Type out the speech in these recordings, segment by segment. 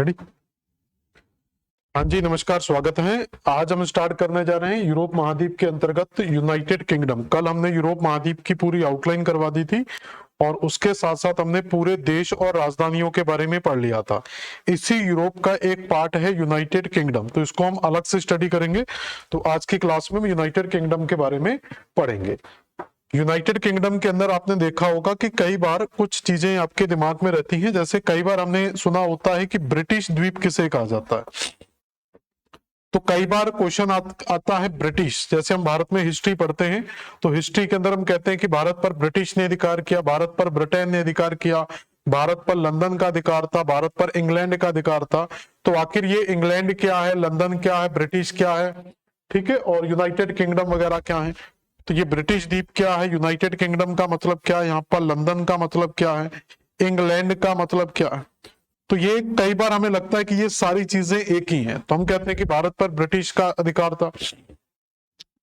Ready. हाँ जी, नमस्कार, स्वागत है। आज हम स्टार्ट करने जा रहे हैं यूरोप महाद्वीप के अंतर्गत यूनाइटेड किंगडम। कल हमने यूरोप महाद्वीप की पूरी आउटलाइन करवा दी थी और उसके साथ साथ हमने पूरे देश और राजधानियों के बारे में पढ़ लिया था। इसी यूरोप का एक पार्ट है यूनाइटेड किंगडम, तो इसको हम अलग से स्टडी करेंगे। तो आज की क्लास में हम यूनाइटेड किंगडम के बारे में पढ़ेंगे। यूनाइटेड किंगडम के अंदर आपने देखा होगा कि कई बार कुछ चीजें आपके दिमाग में रहती हैं। जैसे कई बार हमने सुना होता है कि ब्रिटिश द्वीप किसे कहा जाता है। तो कई बार क्वेश्चन आता है ब्रिटिश। जैसे हम भारत में हिस्ट्री पढ़ते हैं तो हिस्ट्री के अंदर हम कहते हैं कि भारत पर ब्रिटिश ने अधिकार किया, भारत पर ब्रिटेन ने अधिकार किया, भारत पर लंदन का अधिकार था, भारत पर इंग्लैंड का अधिकार था। तो आखिर ये इंग्लैंड क्या है, लंदन क्या है, ब्रिटिश क्या है, ठीक है, और यूनाइटेड किंगडम वगैरह क्या है। तो ये ब्रिटिश द्वीप क्या है, यूनाइटेड किंगडम का मतलब क्या है, यहाँ पर लंदन का मतलब क्या है, इंग्लैंड का मतलब क्या है। तो ये कई बार हमें लगता है कि ये सारी चीजें एक ही हैं। तो हम कहते हैं कि भारत पर ब्रिटिश का अधिकार था,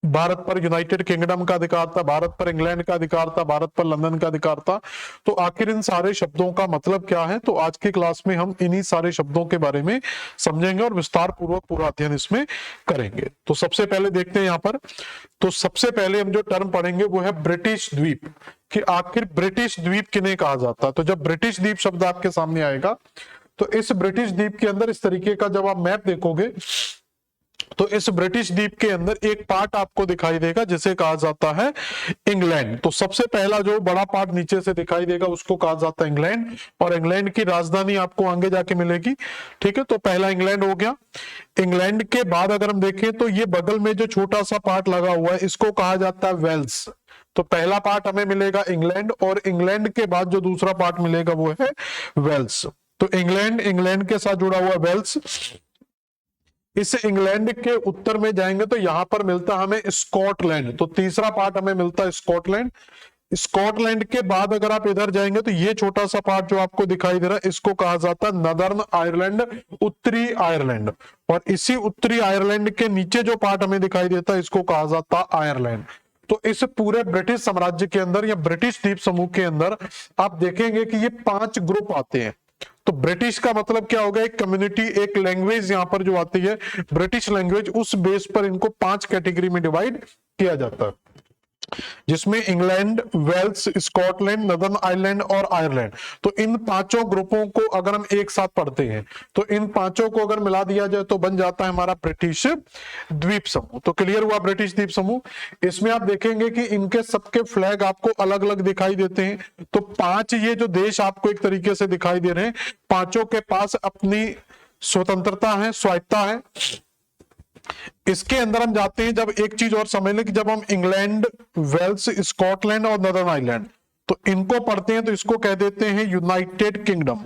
भारत पर यूनाइटेड किंगडम का अधिकार था, भारत पर इंग्लैंड का अधिकार था, भारत पर लंदन का अधिकार था। तो आखिर इन सारे शब्दों का मतलब क्या है, तो आज की क्लास में हम इन्हीं सारे शब्दों के बारे में समझेंगे और विस्तार पूर्वक पूरा अध्ययन इसमें करेंगे। तो सबसे पहले देखते हैं यहाँ पर। तो सबसे पहले हम जो टर्म पढ़ेंगे वो है ब्रिटिश द्वीप, कि आखिर ब्रिटिश द्वीप किन्हें कहा जाता है। तो जब ब्रिटिश द्वीप शब्द आपके सामने आएगा तो इस ब्रिटिश द्वीप के अंदर इस तरीके का जब आप मैप देखोगे तो इस ब्रिटिश द्वीप के अंदर एक पार्ट आपको दिखाई देगा जिसे कहा जाता है इंग्लैंड। तो सबसे पहला जो बड़ा पार्ट नीचे से दिखाई देगा उसको कहा जाता है इंग्लैंड, और इंग्लैंड की राजधानी आपको आगे जाके मिलेगी। ठीक है, तो पहला इंग्लैंड हो गया। इंग्लैंड के बाद अगर हम देखें तो ये बगल में जो छोटा सा पार्ट लगा हुआ है इसको कहा जाता है वेल्स। तो पहला पार्ट हमें मिलेगा इंग्लैंड, और इंग्लैंड के बाद जो दूसरा पार्ट मिलेगा वो है वेल्स। तो इंग्लैंड के साथ जुड़ा हुआ वेल्स। इस इंग्लैंड के उत्तर में जाएंगे तो यहां पर मिलता हमें स्कॉटलैंड। तो तीसरा पार्ट हमें मिलता है स्कॉटलैंड। स्कॉटलैंड के बाद अगर आप इधर जाएंगे तो ये छोटा सा पार्ट जो आपको दिखाई दे रहा है इसको कहा जाता है नदर्न आयरलैंड, उत्तरी आयरलैंड। और इसी उत्तरी आयरलैंड के नीचे जो पार्ट हमें दिखाई देता है इसको कहा जाता है आयरलैंड। तो इस पूरे ब्रिटिश साम्राज्य के अंदर या ब्रिटिश द्वीप समूह के अंदर आप देखेंगे कि ये 5 ग्रुप आते हैं। तो ब्रिटिश का मतलब क्या होगा, एक कम्युनिटी, एक लैंग्वेज यहां पर जो आती है ब्रिटिश लैंग्वेज, उस बेस पर इनको 5 कैटेगरी में डिवाइड किया जाता है, जिसमें England, Wales, Scotland, Northern Ireland और आयरलैंड। तो इन 5 ग्रुपों को अगर हम एक साथ पढ़ते हैं तो इन 5 को अगर मिला दिया जाए तो बन जाता है हमारा ब्रिटिश द्वीप समूह। तो क्लियर हुआ ब्रिटिश द्वीप समूह। इसमें आप देखेंगे कि इनके सबके फ्लैग आपको अलग अलग दिखाई देते हैं। तो 5 ये जो देश आपको एक तरीके से दिखाई दे रहे हैं, 5 के पास अपनी स्वतंत्रता है, स्वायत्ता है। इसके अंदर हम जाते हैं, जब एक चीज और समझ लें कि जब हम इंग्लैंड, वेल्स, स्कॉटलैंड और नदर्न आयरलैंड तो इनको पढ़ते हैं तो इसको कह देते हैं यूनाइटेड किंगडम।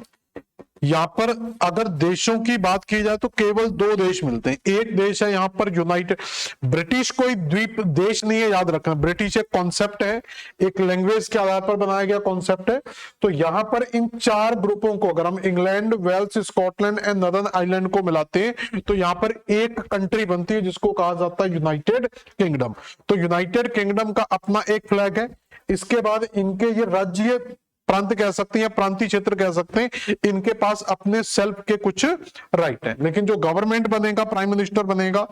यहां पर अगर देशों की बात की जाए तो केवल 2 देश मिलते हैं। एक देश है यहां पर यूनाइटेड, ब्रिटिश कोई द्वीप देश नहीं है, याद रखना। ब्रिटिश एक कॉन्सेप्ट है, एक लैंग्वेज के आधार पर बनाया गया कॉन्सेप्ट है। तो यहां पर इन 4 ग्रुपों को अगर हम England, Wales, Scotland and Northern Ireland को मिलाते हैं तो यहां पर एक कंट्री बनती है जिसको कहा जाता है यूनाइटेड किंगडम। तो यूनाइटेड किंगडम का अपना एक फ्लैग है। इसके बाद इनके ये राज्य प्रांत कह सकते हैं, प्रांतीय क्षेत्र कह सकते हैं, इनके पास अपने सेल्फ के कुछ राइट है। लेकिन जो गवर्नमेंट बनेगा, प्राइम मिनिस्टर बनेगा,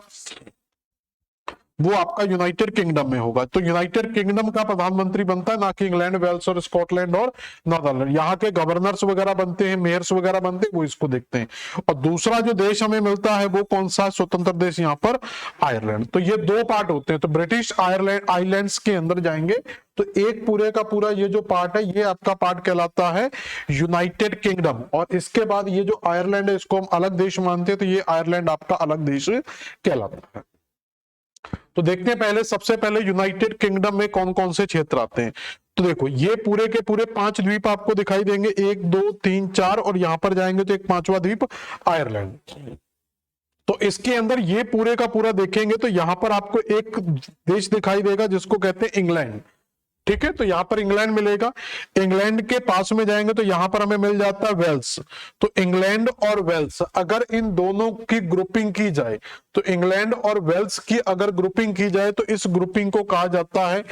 वो आपका यूनाइटेड किंगडम में होगा। तो यूनाइटेड किंगडम का प्रधानमंत्री बनता है, ना कि इंग्लैंड, वेल्स और स्कॉटलैंड और नॉर्दर्न। यहाँ के गवर्नर्स वगैरह बनते हैं, मेयर्स वगैरह बनते हैं, वो इसको देखते हैं। और दूसरा जो देश हमें मिलता है वो कौन सा स्वतंत्र देश, यहाँ पर आयरलैंड। तो ये 2 पार्ट होते हैं। तो ब्रिटिश आयरलैंड आइलैंड्स के अंदर जाएंगे तो एक पूरे का पूरा ये जो पार्ट है ये आपका पार्ट कहलाता है यूनाइटेड किंगडम। और इसके बाद ये जो आयरलैंड है इसको हम अलग देश मानते हैं, तो ये आयरलैंड आपका अलग देश कहलाता है। तो देखते हैं पहले, सबसे पहले यूनाइटेड किंगडम में कौन कौन से क्षेत्र आते हैं। तो देखो ये पूरे के पूरे 5 द्वीप आपको दिखाई देंगे, 1, 2, 3, 4, और यहां पर जाएंगे तो एक 5वां द्वीप आयरलैंड। तो इसके अंदर ये पूरे का पूरा देखेंगे तो यहां पर आपको एक देश दिखाई देगा जिसको कहते हैं इंग्लैंड। ठीक है, तो यहां पर इंग्लैंड मिलेगा। इंग्लैंड के पास में जाएंगे तो यहां पर हमें मिल जाता है वेल्स। तो इंग्लैंड और वेल्स अगर इन दोनों की ग्रुपिंग की जाए तो इंग्लैंड और वेल्स की अगर ग्रुपिंग की जाए तो इस ग्रुपिंग को कहा जाता है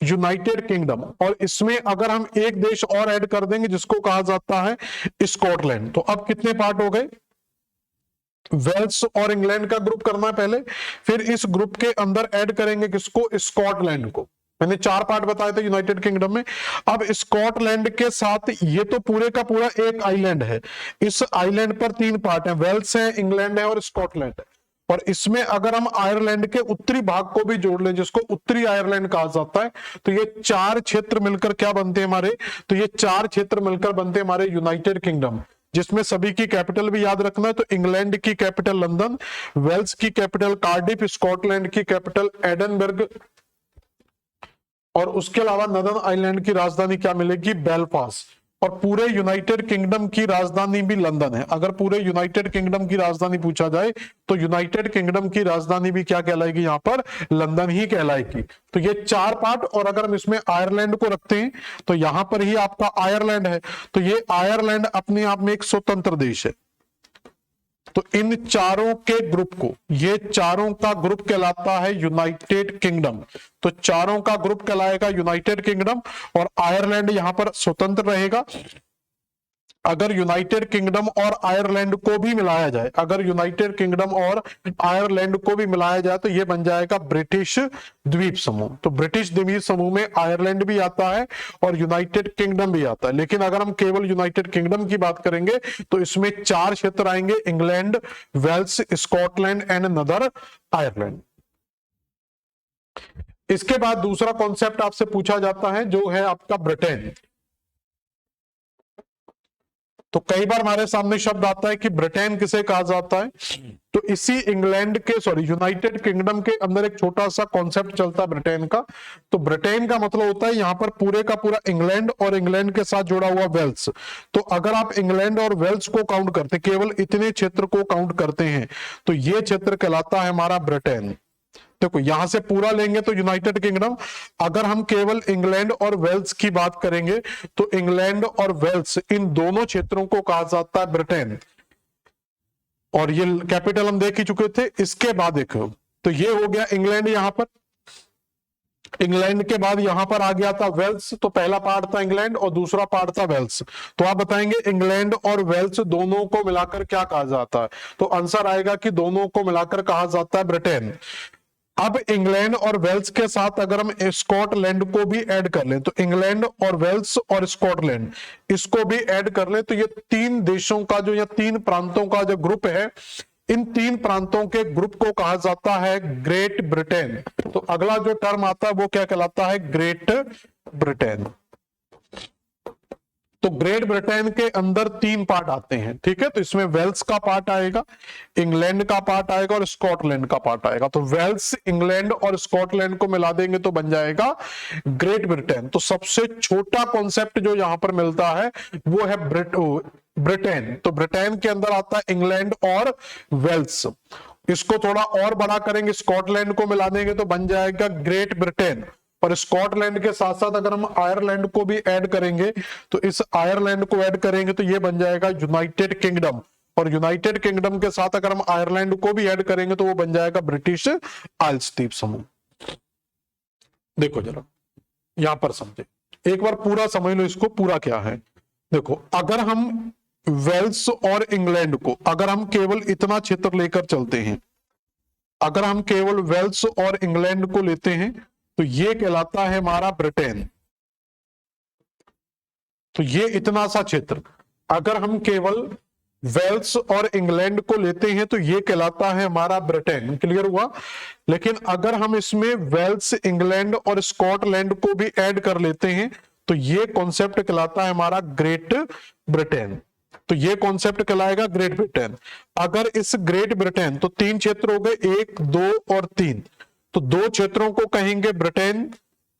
यूनाइटेड किंगडम, और इसमें अगर हम एक देश और ऐड कर देंगे जिसको कहा जाता है स्कॉटलैंड, तो अब कितने पार्ट हो गए? वेल्स और इंग्लैंड का ग्रुप करना है पहले, फिर इस ग्रुप के अंदर ऐड करेंगे किसको? स्कॉटलैंड को। मैंने 4 पार्ट बताए थे यूनाइटेड किंगडम में। अब स्कॉटलैंड के साथ ये तो पूरे का पूरा एक आइलैंड है, इस आइलैंड पर 3 पार्ट है, वेल्स है, इंग्लैंड है और स्कॉटलैंड है। और इसमें अगर हम आयरलैंड के उत्तरी भाग को भी जोड़ लें, जिसको उत्तरी आयरलैंड कहा जाता है, तो ये 4 क्षेत्र मिलकर क्या बनते हैं हमारे? तो ये 4 क्षेत्र मिलकर बनते हैं हमारे यूनाइटेड किंगडम, जिसमें सभी की कैपिटल भी याद रखना है। तो इंग्लैंड की कैपिटल लंदन, वेल्स की कैपिटल कार्डिफ, स्कॉटलैंड की कैपिटल एडनबर्ग, और उसके अलावा नदर्न आइलैंड की राजधानी क्या मिलेगी? बेलफास्ट। और पूरे यूनाइटेड किंगडम की राजधानी भी लंदन है। अगर पूरे यूनाइटेड किंगडम की राजधानी पूछा जाए तो यूनाइटेड किंगडम की राजधानी भी क्या कहलाएगी? यहां पर लंदन ही कहलाएगी। तो ये 4 पार्ट, और अगर हम इसमें आयरलैंड को रखते हैं तो यहां पर ही आपका आयरलैंड है, तो ये आयरलैंड अपने आप में एक स्वतंत्र देश है। तो इन चारों के ग्रुप को, ये चारों का ग्रुप कहलाता है यूनाइटेड किंगडम। तो चारों का ग्रुप कहलाएगा यूनाइटेड किंगडम, और आयरलैंड यहां पर स्वतंत्र रहेगा। अगर यूनाइटेड किंगडम और आयरलैंड को भी मिलाया जाए, अगर यूनाइटेड किंगडम और आयरलैंड को भी मिलाया जाए तो यह बन जाएगा ब्रिटिश द्वीप समूह। तो ब्रिटिश द्वीप समूह में आयरलैंड भी आता है और यूनाइटेड किंगडम भी आता है। लेकिन अगर हम केवल यूनाइटेड किंगडम की बात करेंगे तो इसमें 4 क्षेत्र आएंगे, इंग्लैंड, वेल्स, स्कॉटलैंड एंड नदर आयरलैंड। इसके बाद दूसरा कॉन्सेप्ट आपसे पूछा जाता है जो है आपका ब्रिटेन। तो कई बार हमारे सामने शब्द आता है कि ब्रिटेन किसे कहा जाता है, तो इसी इंग्लैंड के यूनाइटेड किंगडम के अंदर एक छोटा सा कॉन्सेप्ट चलता है ब्रिटेन का। तो ब्रिटेन का मतलब होता है यहां पर पूरे का पूरा इंग्लैंड और इंग्लैंड के साथ जुड़ा हुआ वेल्स। तो अगर आप इंग्लैंड और वेल्स को काउंट करते, केवल इतने क्षेत्र को काउंट करते हैं, तो ये क्षेत्र कहलाता है हमारा ब्रिटेन। देखो यहां से पूरा लेंगे तो यूनाइटेड किंगडम, अगर हम केवल इंग्लैंड और वेल्स की बात करेंगे तो इंग्लैंड और वेल्स इन दोनों क्षेत्रों को कहा जाता है ब्रिटेन, और ये कैपिटल हम देख ही चुके थे। इसके बाद देखो, तो ये हो गया इंग्लैंड, यहां पर इंग्लैंड के बाद यहां पर आ गया था वेल्स। तो पहला पार्ट था इंग्लैंड और दूसरा पार्ट था वेल्स। तो आप बताएंगे इंग्लैंड और वेल्स दोनों को मिलाकर क्या कहा जाता है, तो आंसर आएगा कि दोनों को मिलाकर कहा जाता है ब्रिटेन। अब इंग्लैंड और वेल्स के साथ अगर हम स्कॉटलैंड को भी ऐड कर लें, तो इंग्लैंड और वेल्स और स्कॉटलैंड इसको भी ऐड कर लें, तो ये 3 देशों का जो, या 3 प्रांतों का जो ग्रुप है, इन 3 प्रांतों के ग्रुप को कहा जाता है ग्रेट ब्रिटेन। तो अगला जो टर्म आता है वो क्या कहलाता है? Great Britain. तो ग्रेट ब्रिटेन के अंदर 3 पार्ट आते हैं, ठीक है। तो इसमें वेल्स का पार्ट आएगा, इंग्लैंड का पार्ट आएगा और स्कॉटलैंड का पार्ट आएगा। तो वेल्स, इंग्लैंड और स्कॉटलैंड को मिला देंगे तो बन जाएगा ग्रेट ब्रिटेन। तो सबसे छोटा कॉन्सेप्ट जो यहां पर मिलता है वो है ब्रिटेन। तो ब्रिटेन के अंदर आता है इंग्लैंड और वेल्स। इसको थोड़ा और बड़ा करेंगे, स्कॉटलैंड को मिला देंगे तो बन जाएगा ग्रेट ब्रिटेन। और स्कॉटलैंड के साथ साथ अगर हम आयरलैंड को भी ऐड करेंगे, तो इस आयरलैंड को ऐड करेंगे तो ये बन जाएगा यूनाइटेड किंगडम। और यूनाइटेड किंगडम के साथ अगर हम आयरलैंड को भी ऐड करेंगे तो वो बन जाएगा ब्रिटिश आइल्स द्वीप समूह। देखो जरा यहां पर समझे, एक बार पूरा समझ लो इसको, पूरा क्या है। देखो अगर हम वेल्स और इंग्लैंड को, अगर हम केवल इतना क्षेत्र लेकर चलते हैं, अगर हम केवल वेल्स और इंग्लैंड को लेते हैं तो ये कहलाता है हमारा ब्रिटेन। तो ये इतना सा क्षेत्र, अगर हम केवल वेल्स और इंग्लैंड को लेते हैं तो ये कहलाता है हमारा ब्रिटेन। क्लियर हुआ। लेकिन अगर हम इसमें वेल्स, इंग्लैंड और स्कॉटलैंड को भी ऐड कर लेते हैं तो ये कॉन्सेप्ट कहलाता है हमारा ग्रेट ब्रिटेन। तो ये कॉन्सेप्ट कहलाएगा ग्रेट ब्रिटेन। अगर इस ग्रेट ब्रिटेन, तो 3 क्षेत्र हो गए, 1, 2 और 3। तो 2 क्षेत्रों को कहेंगे ब्रिटेन,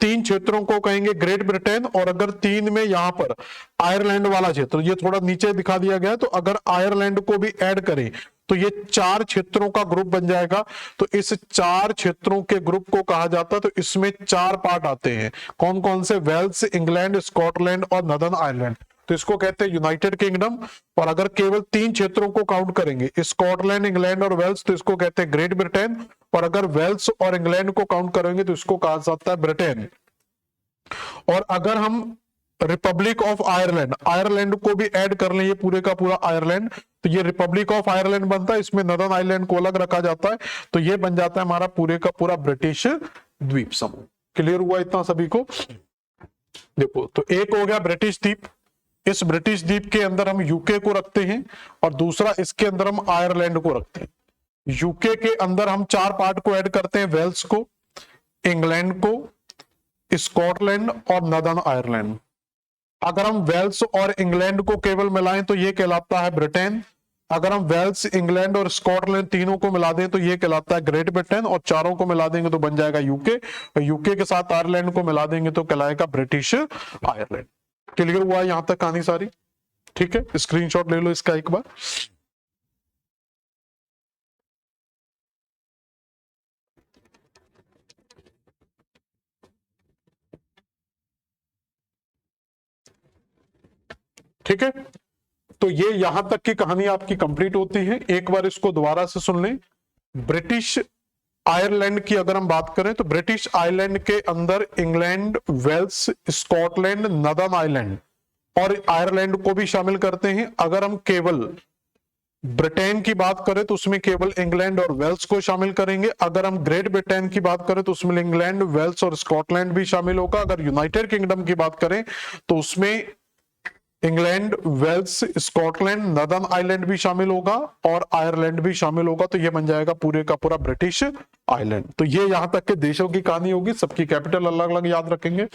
3 क्षेत्रों को कहेंगे ग्रेट ब्रिटेन। और अगर 3 में यहां पर आयरलैंड वाला क्षेत्र, ये थोड़ा नीचे दिखा दिया गया, तो अगर आयरलैंड को भी ऐड करें तो ये 4 क्षेत्रों का ग्रुप बन जाएगा। तो इस 4 क्षेत्रों के ग्रुप को कहा जाता है। तो इसमें 4 पार्ट आते हैं, कौन कौन से? वेल्स, इंग्लैंड, स्कॉटलैंड और नदर्न आयरलैंड। तो इसको कहते हैं यूनाइटेड किंगडम। और अगर केवल 3 क्षेत्रों को काउंट करेंगे, स्कॉटलैंड, इंग्लैंड और वेल्स, तो इसको कहते हैं ग्रेट ब्रिटेन। और अगर वेल्स और इंग्लैंड को काउंट करेंगे तो इसको कहा जाता है ब्रिटेन। और अगर हम रिपब्लिक ऑफ आयरलैंड, आयरलैंड को भी ऐड कर लें, ये पूरे का पूरा आयरलैंड, तो ये रिपब्लिक ऑफ आयरलैंड बनता है, इसमें नदर्न आइलैंड को अलग रखा जाता है, तो ये बन जाता है हमारा पूरे का पूरा ब्रिटिश द्वीप समूह। क्लियर हुआ इतना सभी को? देखो, तो एक हो गया ब्रिटिश द्वीप, इस ब्रिटिश द्वीप के अंदर हम यूके को रखते हैं, और दूसरा इसके अंदर हम आयरलैंड को रखते हैं। यूके के अंदर हम 4 पार्ट को ऐड करते हैं, वेल्स को, इंग्लैंड को, स्कॉटलैंड और नदर्न आयरलैंड। अगर हम वेल्स और इंग्लैंड को केवल मिलाएं तो ये कहलाता है ब्रिटेन। अगर हम वेल्स, इंग्लैंड और स्कॉटलैंड तीनों को मिला दें तो ये कहलाता है ग्रेट ब्रिटेन, और चारों को मिला देंगे तो बन जाएगा यूके, और यूके के साथ आयरलैंड को मिला देंगे तो कहलाएगा ब्रिटिश आयरलैंड। क्लियर हुआ यहां तक कहानी सारी? ठीक है, स्क्रीनशॉट ले लो इसका एक बार। ठीक है, तो ये यहां तक की कहानी आपकी कंप्लीट होती है। एक बार इसको दोबारा से सुन लें। ब्रिटिश आयरलैंड की अगर हम बात करें तो ब्रिटिश आयरलैंड के अंदर England, Wales, Scotland, Northern Ireland और आयरलैंड को भी शामिल करते हैं। अगर हम केवल ब्रिटेन की बात करें तो उसमें केवल इंग्लैंड और वेल्स को शामिल करेंगे। अगर हम ग्रेट ब्रिटेन की बात करें तो उसमें इंग्लैंड, वेल्स और स्कॉटलैंड भी शामिल होगा। अगर यूनाइटेड किंगडम की बात करें तो उसमें England, Wales, Scotland, Northern island भी शामिल होगा और आयरलैंड भी शामिल होगा। तो ये बन जाएगा पूरे का पूरा ब्रिटिश आइलैंड। तो ये यहां तक के देशों की कहानी होगी, सबकी कैपिटल अलग अलग याद रखेंगे।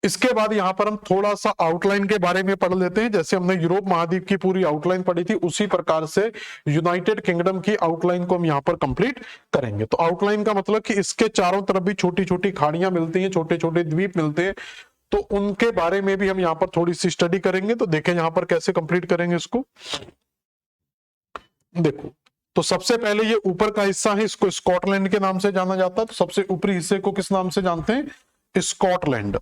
इसके बाद यहां पर हम थोड़ा सा आउटलाइन के बारे में पढ़ लेते हैं। जैसे हमने यूरोप महाद्वीप की पूरी आउटलाइन पढ़ी थी, उसी प्रकार से यूनाइटेड किंगडम की आउटलाइन को हम यहां पर कंप्लीट करेंगे। तो आउटलाइन का मतलब कि इसके चारों तरफ भी छोटी छोटी खाड़ियां मिलती हैं, छोटे छोटे द्वीप मिलते हैं, तो उनके बारे में भी हम यहाँ पर थोड़ी सी स्टडी करेंगे। तो देखें यहाँ पर कैसे कंप्लीट करेंगे इसको। देखो, तो सबसे पहले ये ऊपर का हिस्सा है, इसको स्कॉटलैंड के नाम से जाना जाता है। तो सबसे ऊपरी हिस्से को किस नाम से जानते हैं? स्कॉटलैंड।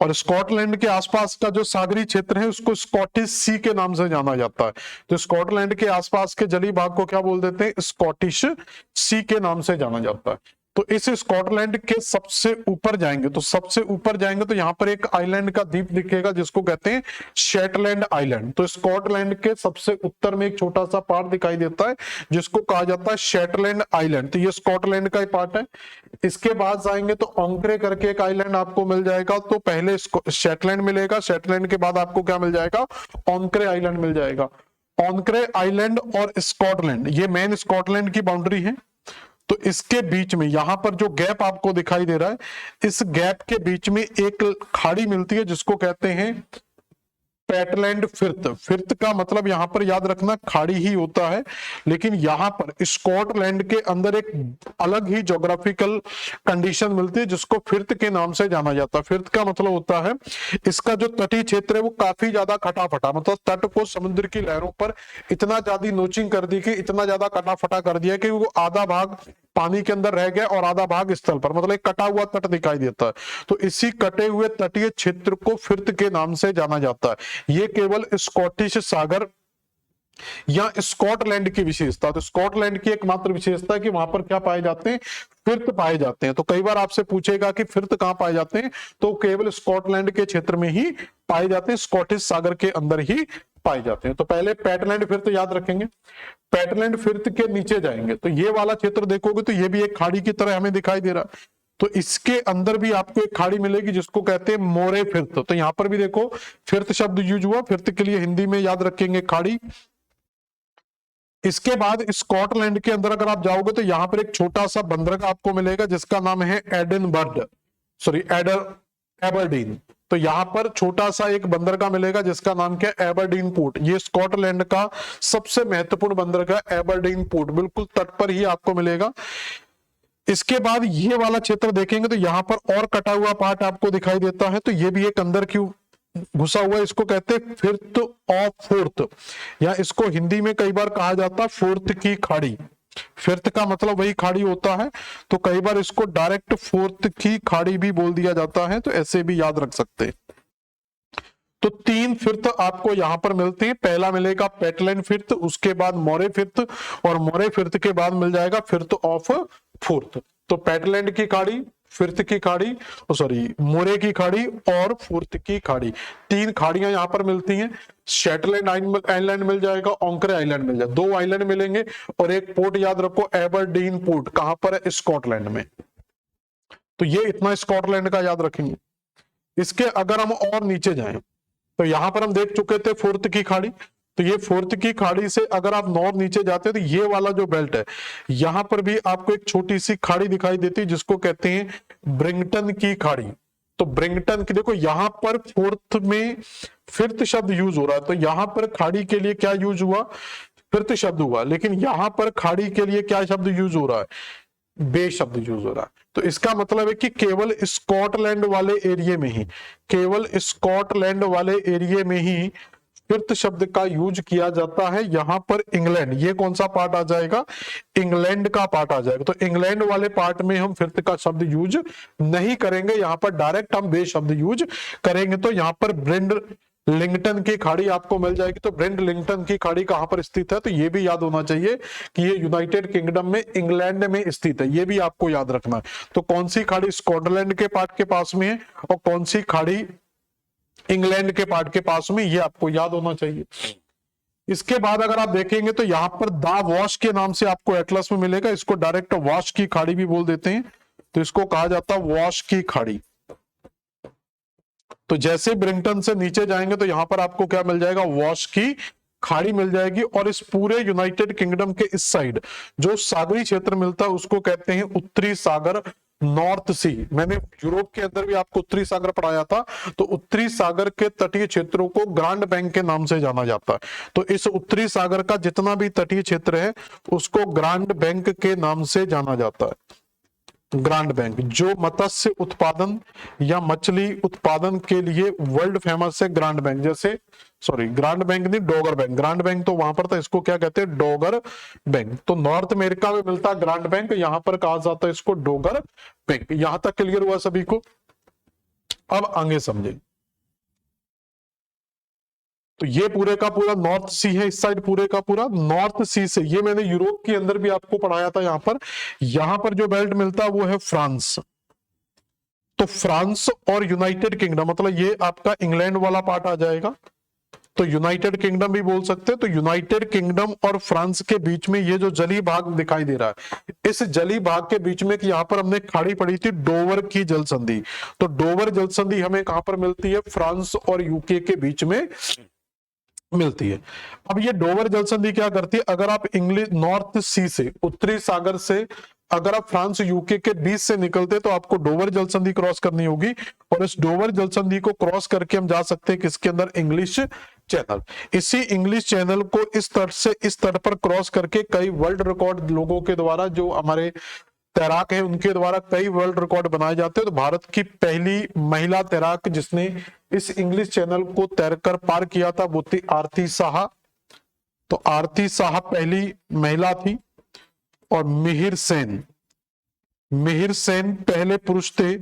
और स्कॉटलैंड के आसपास का जो सागरी क्षेत्र है उसको स्कॉटिश सी के नाम से जाना जाता है। तो स्कॉटलैंड के आसपास के जलीय भाग को क्या बोल देते हैं? स्कॉटिश सी के नाम से जाना जाता है। तो इस स्कॉटलैंड के सबसे ऊपर जाएंगे, तो सबसे ऊपर जाएंगे तो यहाँ पर एक आइलैंड का द्वीप दिखेगा जिसको कहते हैं शेटलैंड आइलैंड। तो स्कॉटलैंड के सबसे उत्तर में एक छोटा सा पार्ट दिखाई देता है जिसको कहा जाता है शेटलैंड आइलैंड। तो ये स्कॉटलैंड का ही पार्ट है। इसके बाद जाएंगे तो ऑन्क्रे करके एक आइलैंड आपको मिल जाएगा। तो पहले शेटलैंड मिलेगा, शेटलैंड के बाद आपको क्या मिल जाएगा? ऑन्क्रे आइलैंड मिल जाएगा। ऑन्क्रे आइलैंड और स्कॉटलैंड, ये मेन स्कॉटलैंड की बाउंड्री है। तो इसके बीच में यहां पर जो गैप आपको दिखाई दे रहा है, इस गैप के बीच में एक खाड़ी मिलती है जिसको कहते हैं पेटलैंड फिर्थ। फिर्थ का मतलब यहां पर याद रखना खाड़ी ही होता है, लेकिन यहां पर स्कॉटलैंड के अंदर एक अलग ही ज्योग्राफिकल कंडीशन मिलती है जिसको फिर्थ के नाम से जाना जाता है। फिर्थ का मतलब होता है इसका जो तटीय क्षेत्र है वो काफी ज्यादा खटाफटा, मतलब तट को समुद्र की लहरों पर इतना ज्यादा नोचिंग कर दी कि इतना ज्यादा कटाफटा कर दिया कि वो आधा भाग पानी के अंदर रह गया और आधा भाग स्थल पर, मतलब एक कटा हुआ तट दिखाई देता है। तो इसी कटे हुए तटीय क्षेत्र को फिर्थ के नाम से जाना जाता है। ये केवल स्कॉटिश सागर या स्कॉटलैंड की विशेषता। तो स्कॉटलैंड की एकमात्र विशेषता है कि वहां पर क्या पाए जाते हैं? फिर्थ पाए जाते हैं। तो कई बार आपसे पूछेगा कि फिर्थ कहां पाए जाते हैं, तो केवल स्कॉटलैंड के क्षेत्र में ही पाए जाते हैं, स्कॉटिश सागर के अंदर ही पाए जाते हैं। तो पहले पेटलैंड फिर्थ याद रखेंगे। पेटलैंड फिर्थ के नीचे जाएंगे तो ये वाला क्षेत्र देखोगे तो ये भी एक खाड़ी की तरह हमें दिखाई दे रहा है। तो इसके अंदर भी आपको एक खाड़ी मिलेगी जिसको कहते हैं मोरे फिर्थ। तो यहां पर भी देखो फिर्थ शब्द यूज हुआ, फिर्थ के लिए हिंदी में याद रखेंगे खाड़ी। इसके बाद स्कॉटलैंड के अंदर अगर आप जाओगे तो यहां पर एक छोटा सा बंदरगाह आपको मिलेगा जिसका नाम है एबरडीन। तो यहां पर छोटा सा एक बंदरगाह मिलेगा जिसका नाम क्या है? Aberdeen port. ये स्कॉटलैंड का सबसे महत्वपूर्ण बंदरगाह एबरडीन पोर्ट, बिल्कुल तट पर ही आपको मिलेगा। इसके बाद ये वाला क्षेत्र देखेंगे तो यहाँ पर और कटा हुआ पार्ट आपको दिखाई देता है। तो ये भी एक अंदर क्यों घुसा हुआ है, इसको कहते हैं फिर्थ ऑफ फोर्थ, या इसको हिंदी में कई बार कहा जाता है फोर्थ की खाड़ी। फिर्थ का मतलब वही खाड़ी होता है, तो कई बार इसको डायरेक्ट फोर्थ की खाड़ी भी बोल दिया जाता है, तो ऐसे भी याद रख सकते हैं। तो 3 फिर्थ आपको यहां पर मिलते हैं। पहला मिलेगा पेटलैंड फिर्थ, उसके बाद मोरे फिर्थ, और मोरे फिर्थ के बाद मिल जाएगा फिर्थ ऑफ फूर्त। तो पेटलैंड की खाड़ी, फिर्थ की खाड़ी, सॉरी मोरे की खाड़ी और फूर्त की खाड़ी, तीन खाड़ियां यहां पर मिलती हैं। शेटलैंड आइलैंड मिल जाएगा, ओंकरे आइलैंड मिल जाएगा, दो आइलैंड मिलेंगे और एक पोर्ट याद रखो, एबरडीन पोर्ट, कहां पर है, स्कॉटलैंड में। तो ये इतना स्कॉटलैंड का याद रखेंगे। इसके अगर हम और नीचे जाएं तो यहां पर हम देख चुके थे फुर्त की खाड़ी, तो ये फुर्त की खाड़ी से अगर आप नॉर्थ नीचे जाते हैं तो ये वाला जो बेल्ट है, यहां पर भी आपको एक छोटी सी खाड़ी दिखाई देती है जिसको कहते हैं ब्रिंगटन की खाड़ी। तो ब्रिंगटन की, देखो यहां पर फोर्थ में फिफ्थ शब्द यूज हो रहा है, तो यहां पर खाड़ी के लिए क्या यूज हुआ, फिफ्थ शब्द हुआ, लेकिन यहां पर खाड़ी के लिए क्या शब्द यूज हो रहा है, बे शब्द यूज हो रहा है। तो इसका मतलब है कि केवल स्कॉटलैंड वाले एरिया में ही, केवल स्कॉटलैंड वाले एरिया में ही फिफ्थ शब्द का यूज किया जाता है। यहां पर इंग्लैंड, ये कौन सा पार्ट आ जाएगा, इंग्लैंड का पार्ट आ जाएगा। तो इंग्लैंड वाले पार्ट में हम फिफ्थ का शब्द यूज नहीं करेंगे, यहां पर डायरेक्ट हम बे शब्द यूज करेंगे। तो यहां पर ब्रिंड लिंगटन की खाड़ी आपको मिल जाएगी। तो ब्रिंड लिंगटन की खाड़ी कहां पर स्थित है, तो ये भी याद होना चाहिए कि ये यूनाइटेड किंगडम में इंग्लैंड में स्थित है, ये भी आपको याद रखना है। तो कौन सी खाड़ी स्कॉटलैंड के पार्ट के पास में है और कौन सी खाड़ी इंग्लैंड के पार्ट के पास में, ये आपको याद होना चाहिए। इसके बाद अगर आप देखेंगे तो यहां पर दा वॉश के नाम से आपको एटलस में मिलेगा, इसको डायरेक्ट वॉश की खाड़ी भी बोल देते हैं, तो इसको कहा जाता है वॉश की खाड़ी। तो जैसे ब्रिंगटन से नीचे जाएंगे तो यहां पर आपको क्या मिल जाएगा, वॉश की खाड़ी मिल जाएगी। और इस पूरे यूनाइटेड किंगडम के इस साइड जो सागरी क्षेत्र मिलता है उसको कहते हैं उत्तरी सागर, नॉर्थ सी। मैंने यूरोप के अंदर भी आपको उत्तरी सागर पढ़ाया था, तो उत्तरी सागर के तटीय क्षेत्रों को ग्रांड बैंक के नाम से जाना जाता है। तो इस उत्तरी सागर का जितना भी तटीय क्षेत्र है उसको ग्रांड बैंक के नाम से जाना जाता है। ग्रांड बैंक जो मत्स्य उत्पादन या मछली उत्पादन के लिए वर्ल्ड फेमस है, ग्रांड बैंक। जैसे सॉरी ग्रांड बैंक नहीं, डोगर बैंक, ग्रांड बैंक तो वहां पर था, इसको क्या कहते हैं, डोगर बैंक। तो नॉर्थ अमेरिका में मिलता है ग्रांड बैंक, यहां पर कहा जाता है इसको डोगर बैंक। यहां तक क्लियर हुआ सभी को, अब आगे समझे। तो ये पूरे का पूरा नॉर्थ सी है, इस साइड पूरे का पूरा नॉर्थ सी से, ये मैंने यूरोप के अंदर भी आपको पढ़ाया था। यहां पर जो बेल्ट मिलता है वो है फ्रांस। तो फ्रांस और यूनाइटेड किंगडम, मतलब ये आपका इंग्लैंड वाला पार्ट आ जाएगा, तो यूनाइटेड किंगडम भी बोल सकते हैं। तो यूनाइटेड किंगडम और फ्रांस के बीच में ये जो जली भाग दिखाई दे रहा है, इस जली भाग के बीच में यहां पर हमने खाड़ी पड़ी थी डोवर की जल संधि। तो डोवर जल संधि हमें कहां पर मिलती है, फ्रांस और यूके के बीच में मिलती है। अब ये डोवर जल संधि क्या करती है, अगर आप इंग्लिश नॉर्थ सी से, उत्तरी सागर से अगर आप फ्रांस यूके के बीच से निकलते तो आपको डोवर जल संधि क्रॉस करनी होगी, और इस डोवर जल संधि को क्रॉस करके हम जा सकते हैं किसके अंदर, इंग्लिश चैनल। इसी इंग्लिश चैनल को इस तट से इस तट पर क्रॉस करके कई वर्ल्ड रिकॉर्ड लोगों के द्वारा, जो हमारे तैराक है उनके द्वारा कई वर्ल्ड रिकॉर्ड बनाए जाते हैं। तो भारत की पहली महिला तैराक जिसने इस इंग्लिश चैनल को तैरकर पार किया था वो थी आरती साहा। तो आरती साहा पहली महिला थी। और मिहिर सेन पहले पुरुष थे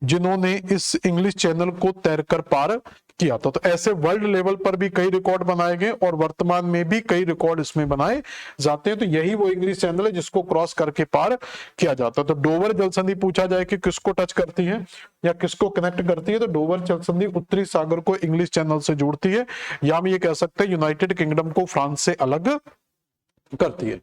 जिन्होंने इस इंग्लिश चैनल को तैरकर पार किया था। तो ऐसे वर्ल्ड लेवल पर भी कई रिकॉर्ड बनाए गए और वर्तमान में भी कई रिकॉर्ड इसमें बनाए जाते हैं। तो यही वो इंग्लिश चैनल है जिसको क्रॉस करके पार किया जाता है। तो डोवर जल संधि पूछा जाए कि किसको टच करती है या किसको कनेक्ट करती है, तो डोवर जल संधि उत्तरी सागर को इंग्लिश चैनल से जोड़ती है, या हम ये कह सकते हैं यूनाइटेड किंगडम को फ्रांस से अलग करती है।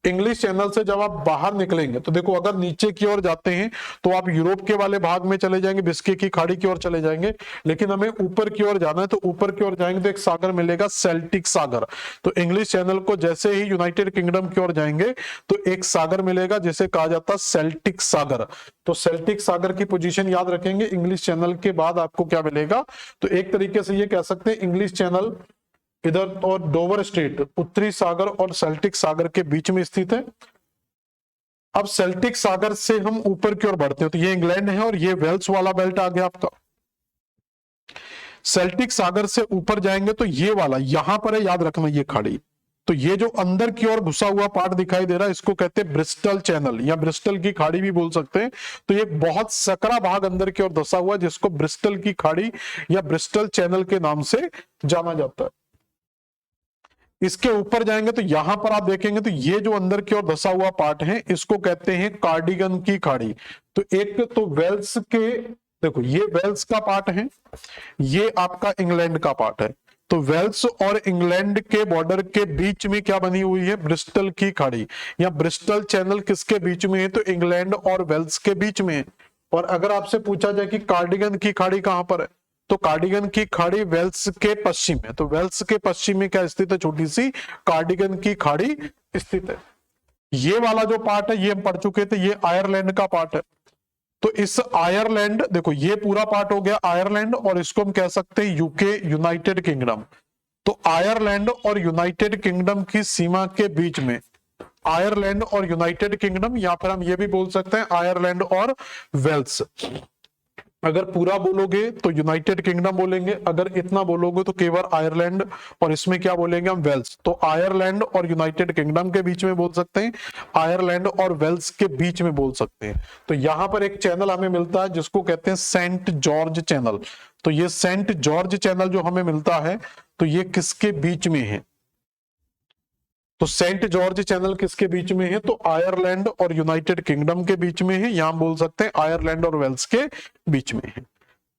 इंग्लिश चैनल से जब आप बाहर निकलेंगे तो देखो, अगर नीचे की ओर जाते हैं तो आप यूरोप के वाले भाग में चले जाएंगे, बिस्के की खाड़ी की ओर चले जाएंगे। लेकिन हमें ऊपर की ओर जाना है, तो ऊपर की ओर जाएंगे तो एक सागर मिलेगा, सेल्टिक सागर। तो इंग्लिश चैनल को जैसे ही यूनाइटेड किंगडम की ओर जाएंगे तो एक सागर मिलेगा जिसे कहा जाता है सेल्टिक सागर। तो सेल्टिक सागर की पोजीशन याद रखेंगे, इंग्लिश चैनल के बाद आपको क्या मिलेगा, तो एक तरीके से ये कह सकते हैं इंग्लिश चैनल इधर और डोवर स्ट्रेट उत्तरी सागर और सेल्टिक सागर के बीच में स्थित है। अब सेल्टिक सागर से हम ऊपर की ओर बढ़ते हैं, तो ये इंग्लैंड है और ये वेल्स वाला बेल्ट आ गया आपका। सेल्टिक सागर से ऊपर जाएंगे तो ये वाला यहां पर है, याद रखना ये खाड़ी। तो ये जो अंदर की ओर घुसा हुआ पार्ट दिखाई दे रहा है इसको कहते हैं ब्रिस्टल चैनल या ब्रिस्टल की खाड़ी भी बोल सकते हैं। तो ये बहुत सकरा भाग अंदर की ओर धसा हुआ है जिसको ब्रिस्टल की खाड़ी या ब्रिस्टल चैनल के नाम से जाना जाता है। इसके ऊपर जाएंगे तो यहां पर आप देखेंगे तो ये जो अंदर की ओर धसा हुआ पार्ट है इसको कहते हैं कार्डिगन की खाड़ी। तो एक तो वेल्स के, देखो ये वेल्स का पार्ट है, ये आपका इंग्लैंड का पार्ट है। तो वेल्स और इंग्लैंड के बॉर्डर के बीच में क्या बनी हुई है, ब्रिस्टल की खाड़ी, या ब्रिस्टल चैनल किसके बीच में है, तो इंग्लैंड और वेल्स के बीच में है। और अगर आपसे पूछा जाए कि कार्डिगन की खाड़ी कहां पर है, तो कार्डिगन की खाड़ी वेल्स के पश्चिम है। तो वेल्स के पश्चिम में क्या स्थित है, छोटी सी कार्डिगन की खाड़ी स्थित है। ये वाला जो पार्ट है ये हम पढ़ चुके थे, ये आयरलैंड का पार्ट है। तो इस आयरलैंड, देखो ये पूरा पार्ट हो गया आयरलैंड, और इसको हम कह सकते हैं यूके, यूनाइटेड किंगडम। तो आयरलैंड और यूनाइटेड किंगडम की सीमा के बीच में आयरलैंड और यूनाइटेड किंगडम, या फिर हम ये भी बोल सकते हैं आयरलैंड और वेल्स। अगर पूरा बोलोगे तो यूनाइटेड किंगडम बोलेंगे, अगर इतना बोलोगे तो केवल आयरलैंड, और इसमें क्या बोलेंगे हम, वेल्स। तो आयरलैंड और यूनाइटेड किंगडम के बीच में बोल सकते हैं, आयरलैंड और वेल्स के बीच में बोल सकते हैं। तो यहां पर एक चैनल हमें मिलता है जिसको कहते हैं सेंट जॉर्ज चैनल। तो ये सेंट जॉर्ज चैनल जो हमें मिलता है तो ये किसके बीच में है, तो सेंट जॉर्ज चैनल किसके बीच में है, तो आयरलैंड और यूनाइटेड किंगडम के बीच में है, यहां बोल सकते हैं आयरलैंड और वेल्स के बीच में है।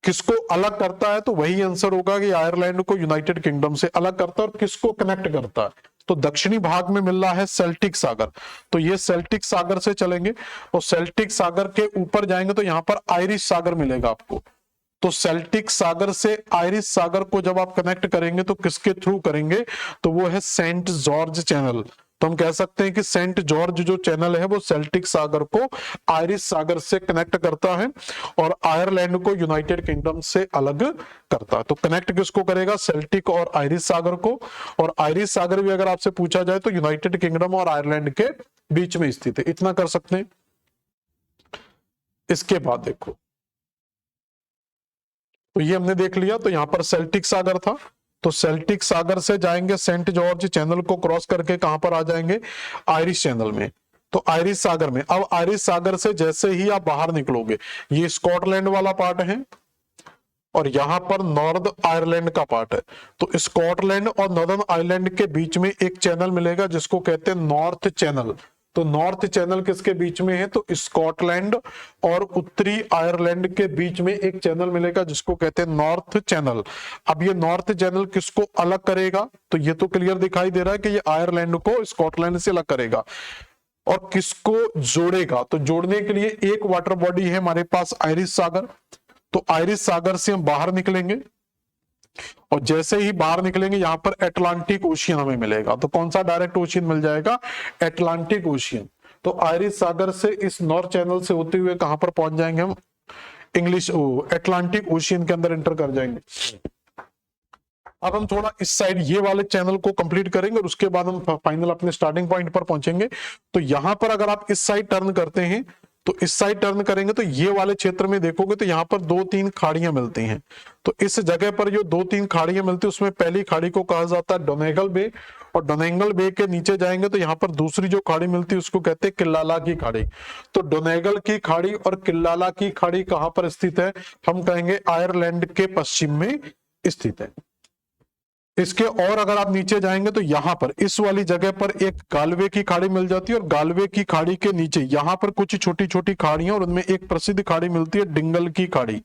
किसको अलग करता है, तो वही आंसर होगा कि आयरलैंड को यूनाइटेड किंगडम से अलग करता है। और किसको कनेक्ट करता है, तो दक्षिणी भाग में मिल रहा है सेल्टिक सागर। तो ये सेल्टिक सागर से चलेंगे और सेल्टिक सागर के ऊपर जाएंगे तो यहां पर आयरिश सागर मिलेगा आपको। तो सेल्टिक सागर से आयरिश सागर को जब आप कनेक्ट करेंगे तो किसके थ्रू करेंगे, तो वो है सेंट जॉर्ज चैनल। तो हम कह सकते हैं कि सेंट जॉर्ज जो चैनल है वो सेल्टिक सागर को आयरिश सागर से कनेक्ट करता है और आयरलैंड को यूनाइटेड किंगडम से अलग करता है। तो कनेक्ट किसको करेगा, सेल्टिक और आयरिश सागर को। और आयरिश सागर भी अगर आपसे पूछा जाए तो यूनाइटेड किंगडम और आयरलैंड के बीच में स्थित है। इतना कर सकते हैं। इसके बाद देखो, तो ये हमने देख लिया। तो यहां पर सेल्टिक सागर था, तो सेल्टिक सागर से जाएंगे सेंट जॉर्ज चैनल को क्रॉस करके कहां पर आ जाएंगे, आयरिश चैनल में। तो आयरिश सागर में, अब आयरिश सागर से जैसे ही आप बाहर निकलोगे, ये स्कॉटलैंड वाला पार्ट है और यहां पर नॉर्थ आयरलैंड का पार्ट है। तो स्कॉटलैंड और नॉर्दर्न आयरलैंड के बीच में एक चैनल मिलेगा जिसको कहते हैं नॉर्थ चैनल। तो नॉर्थ चैनल किसके बीच में है, तो स्कॉटलैंड और उत्तरी आयरलैंड के बीच में एक चैनल मिलेगा जिसको कहते हैं नॉर्थ चैनल। अब ये नॉर्थ चैनल किसको अलग करेगा, तो ये तो क्लियर दिखाई दे रहा है कि ये आयरलैंड को स्कॉटलैंड से अलग करेगा। और किसको जोड़ेगा, तो जोड़ने के लिए एक वाटर बॉडी है हमारे पास, आयरिश सागर। तो आयरिश सागर से हम बाहर निकलेंगे और जैसे ही बाहर निकलेंगे यहां पर एटलांटिक ओशियन हमें मिलेगा। तो कौन सा डायरेक्ट ओशियन मिल जाएगा, एटलांटिक ओशियन। तो आयरिश सागर से इस नॉर्थ चैनल से होते हुए कहां पर पहुंच जाएंगे हम, एटलांटिक ओशियन के अंदर एंटर कर जाएंगे। अब हम थोड़ा इस साइड ये वाले चैनल को कंप्लीट करेंगे और उसके बाद हम फाइनल अपने स्टार्टिंग पॉइंट पर पहुंचेंगे। तो यहां पर अगर आप इस साइड टर्न करते हैं, तो इस साइड टर्न करेंगे तो ये वाले क्षेत्र में देखोगे तो यहाँ पर 2-3 खाड़ियां मिलती हैं। तो इस जगह पर जो 2-3 खाड़ियां मिलती है उसमें पहली खाड़ी को कहा जाता है डोनेगल बे, और डोनेगल बे के नीचे जाएंगे तो यहाँ पर दूसरी जो खाड़ी मिलती है उसको कहते हैं किल्लाला की खाड़ी। तो डोनेगल की खाड़ी और किल्लाला की खाड़ी कहाँ पर स्थित है, हम कहेंगे आयरलैंड के पश्चिम में स्थित है। इसके और अगर आप नीचे जाएंगे तो यहां पर इस वाली जगह पर एक गालवे की खाड़ी मिल जाती है और गालवे की खाड़ी के नीचे यहां पर कुछ छोटी छोटी खाड़ियां और उनमें एक प्रसिद्ध खाड़ी मिलती है डिंगल की खाड़ी।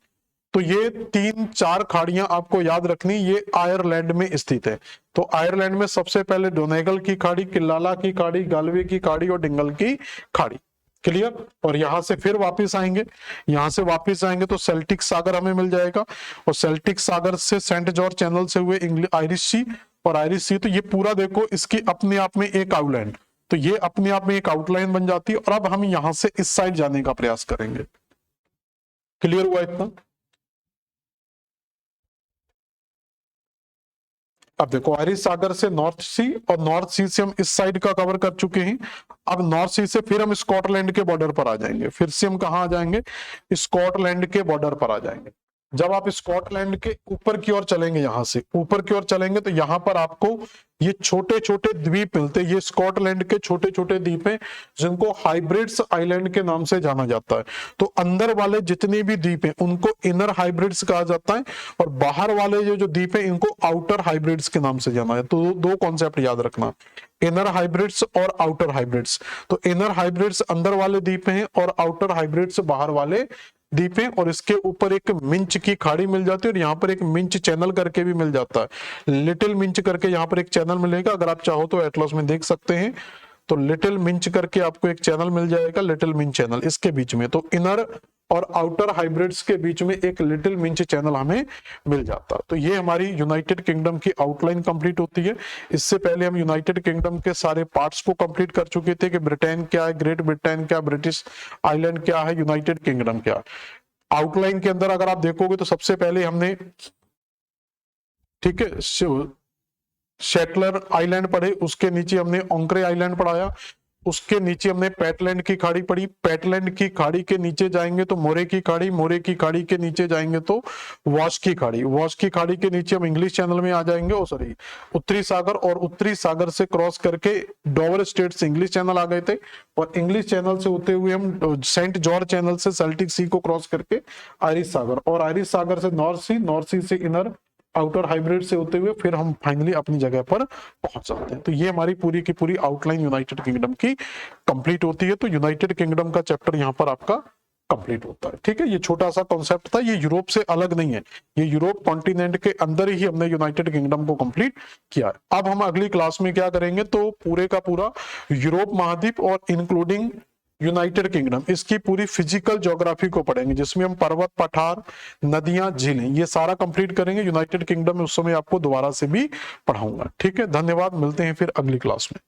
तो ये 3-4 खाड़ियां आपको याद रखनी, ये आयरलैंड में स्थित है। तो आयरलैंड में सबसे पहले डोनेगल की खाड़ी, किल्लाला की खाड़ी, गालवे की खाड़ी और डिंगल की खाड़ी। क्लियर। और यहां से फिर वापस आएंगे, यहां से वापस आएंगे तो सेल्टिक सागर हमें मिल जाएगा और सेल्टिक सागर से सेंट जॉर्ज चैनल से हुए आयरिश सी और आयरिश सी। तो ये पूरा देखो इसकी अपने आप में एक आउटलाइन, तो ये अपने आप में एक आउटलाइन बन जाती है। और अब हम यहां से इस साइड जाने का प्रयास करेंगे। क्लियर हुआ इतना। अब देखो आयरिश सागर से नॉर्थ सी और नॉर्थ सी से हम इस साइड का कवर कर चुके हैं। अब नॉर्थ सी से फिर हम स्कॉटलैंड के बॉर्डर पर आ जाएंगे, फिर से हम कहा आ जाएंगे, स्कॉटलैंड के बॉर्डर पर आ जाएंगे। जब आप स्कॉटलैंड के ऊपर की ओर चलेंगे, यहां से ऊपर की ओर चलेंगे तो यहां पर आपको ये छोटे छोटे द्वीप मिलते हैं। ये स्कॉटलैंड के छोटे छोटे द्वीप हैं जिनको हाइब्रिड्स आइलैंड के नाम से जाना जाता है। तो अंदर वाले जितने भी द्वीप हैं उनको इनर हाइब्रिड्स कहा जाता है, और बाहर वाले जो द्वीप हैं इनको आउटर हाइब्रिड्स के नाम से जाना है। तो दो कॉन्सेप्ट याद रखना, इनर हाइब्रिड्स और आउटर हाइब्रिड्स। तो इनर हाइब्रिड्स अंदर वाले द्वीप हैं और आउटर हाइब्रिड्स बाहर वाले द्वीप हैं। और इसके ऊपर एक मिंच की खाड़ी मिल जाती है, और यहाँ पर एक मिंच चैनल करके भी मिल जाता है, लिटिल मिंच करके यहाँ पर एक चैनल मिलेगा। अगर आप चाहो तो एटलस में देख सकते हैं, तो लिटिल मिंच करके आपको एक चैनल मिल जाएगा, लिटिल मिंच चैनल इसके बीच में। तो इनर और आउटर हाइब्रिड्स के बीच में एक लिटिल मिंच चैनल हमें मिल जाता। तो ये हमारी यूनाइटेड किंगडम की आउटलाइन कंप्लीट होती है। इससे पहले हम यूनाइटेड किंगडम के सारे पार्ट्स को कंप्लीट कर चुके थे कि ब्रिटेन क्या है, ग्रेट ब्रिटेन क्या, ब्रिटिश आइलैंड क्या है, यूनाइटेड किंगडम क्या। आउटलाइन के अंदर अगर आप देखोगे तो सबसे पहले हमने, ठीक है, शेटलर आइलैंड पढ़े, उसके नीचे हमने ओंक्रे आइलैंड पढ़ाया, उसके नीचे हमने पेटलैंड की खाड़ी पढ़ी, पेटलैंड की खाड़ी के नीचे जाएंगे तो मोरे की खाड़ी, मोरे की खाड़ी के नीचे जाएंगे तो वॉश की खाड़ी, वॉश की खाड़ी के नीचे हम इंग्लिश चैनल में आ जाएंगे, सॉरी उत्तरी सागर, और उत्तरी सागर से क्रॉस करके डोवर स्टेट से इंग्लिश चैनल आ गए थे, और इंग्लिश चैनल से होते हुए हम सेंट जॉर्ज चैनल से सेल्टिक सी को क्रॉस करके आयरिश सागर, और आयरिश सागर से नॉर्थ सी, नॉर्थ सी से इनर आउटर हाइब्रिड से होते हुए फिर हम फाइनली अपनी जगह पर पहुंच जाते हैं। तो ये हमारी पूरी की पूरी आउटलाइन यूनाइटेड किंगडम की कंप्लीट होती है। तो यूनाइटेड किंगडम का चैप्टर यहाँ पर आपका कंप्लीट होता है। ठीक है, ये छोटा सा कॉन्सेप्ट था, ये यूरोप से अलग नहीं है, ये यूरोप कॉन्टिनेंट के अंदर ही हमने यूनाइटेड किंगडम को कंप्लीट किया है। अब हम अगली क्लास में क्या करेंगे, तो पूरे का पूरा यूरोप महाद्वीप और इंक्लूडिंग यूनाइटेड किंगडम, इसकी पूरी फिजिकल ज्योग्राफी को पढ़ेंगे, जिसमें हम पर्वत, पठार, नदियां, झीलें, ये सारा कंप्लीट करेंगे यूनाइटेड किंगडम में। उस समय आपको दोबारा से भी पढ़ाऊंगा। ठीक है, धन्यवाद, मिलते हैं फिर अगली क्लास में।